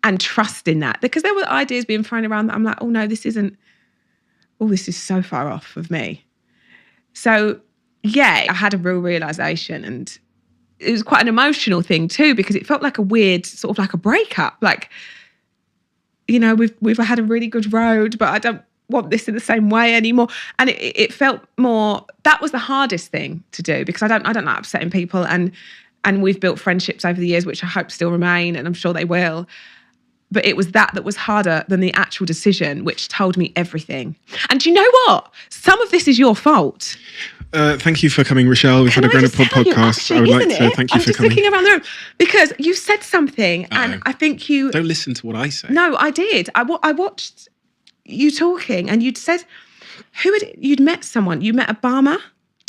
and trusting that, because there were ideas being thrown around that I'm like, oh no, this is so far off of me. So yeah, I had a real realization, and it was quite an emotional thing too, because it felt like a weird, sort of like a breakup. Like, you know, we've had a really good road, but I don't want this in the same way anymore. And it felt more, that was the hardest thing to do, because I don't like upsetting people, and we've built friendships over the years, which I hope still remain, and I'm sure they will. But it was that was harder than the actual decision, which told me everything. And do you know what? Some of this is your fault. Thank you for coming, Rochelle. We've had a Grown Up Pod podcast. I would like to thank you for coming. I'm just looking around the room because you said something, and I think you... Don't listen to what I say. No, I did. I watched you talking, and you'd said, you'd met someone. You met Obama?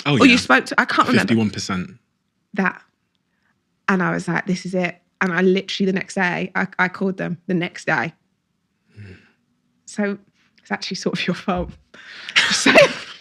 Oh, yeah. Or you spoke to... I can't remember. 51%. That. And I was like, this is it. And I literally the next day, I called them the next day. So it's actually sort of your fault.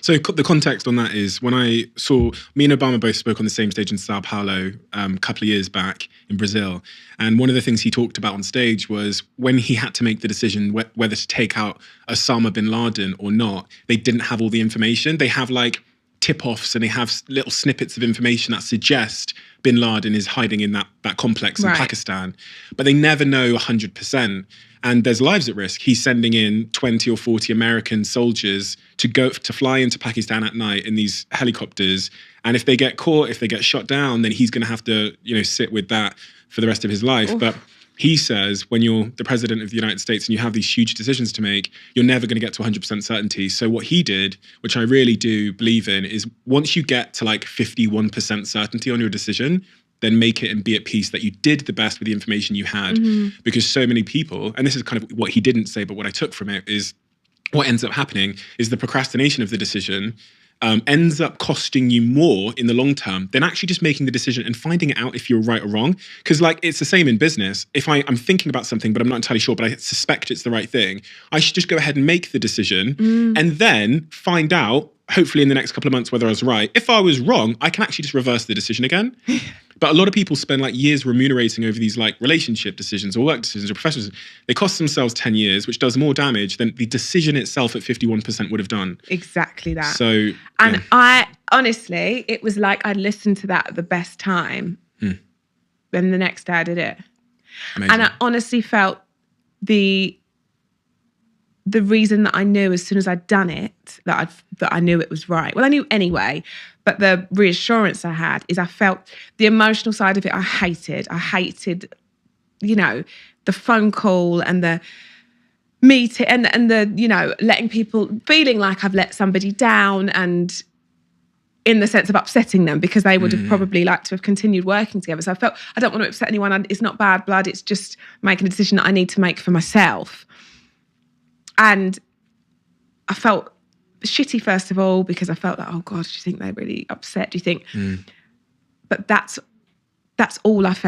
So the context on that is, when I saw, me and Obama both spoke on the same stage in Sao Paulo a couple of years back in Brazil. And one of the things he talked about on stage was when he had to make the decision whether to take out Osama bin Laden or not, they didn't have all the information. They have like tip-offs, and they have little snippets of information that suggest bin Laden is hiding in that complex in Pakistan, but they never know 100%. And there's lives at risk. He's sending in 20 or 40 American soldiers to fly into Pakistan at night in these helicopters. And if they get caught, if they get shot down, then he's going to have to, sit with that for the rest of his life. Oof. But he says, when you're the president of the United States and you have these huge decisions to make, you're never going to get to 100% certainty. So what he did, which I really do believe in, is once you get to like 51% certainty on your decision, then make it and be at peace that you did the best with the information you had. Mm-hmm. Because so many people, and this is kind of what he didn't say, but what I took from it is, what ends up happening is the procrastination of the decision ends up costing you more in the long term than actually just making the decision and finding out if you're right or wrong. Because like, it's the same in business. If I'm thinking about something, but I'm not entirely sure, but I suspect it's the right thing, I should just go ahead and make the decision and then find out, hopefully in the next couple of months, whether I was right. If I was wrong, I can actually just reverse the decision again. But a lot of people spend like years remunerating over these like relationship decisions or work decisions or professional decisions. They cost themselves 10 years, which does more damage than the decision itself at 51% would have done. Exactly that. So, and I honestly, it was like I listened to that at the best time. Then the next day I did it. Amazing. And I honestly felt the reason that I knew as soon as I'd done it, that I knew it was right. Well, I knew anyway, but the reassurance I had is I felt the emotional side of it I hated. I hated, the phone call and the meeting and the, letting people, feeling like I've let somebody down, and in the sense of upsetting them, because they would have probably liked to have continued working together. So I felt I don't want to upset anyone. It's not bad blood. It's just making a decision that I need to make for myself. And I felt shitty, first of all, because I felt like, oh God, do you think they're really upset? Do you think? But that's all I felt.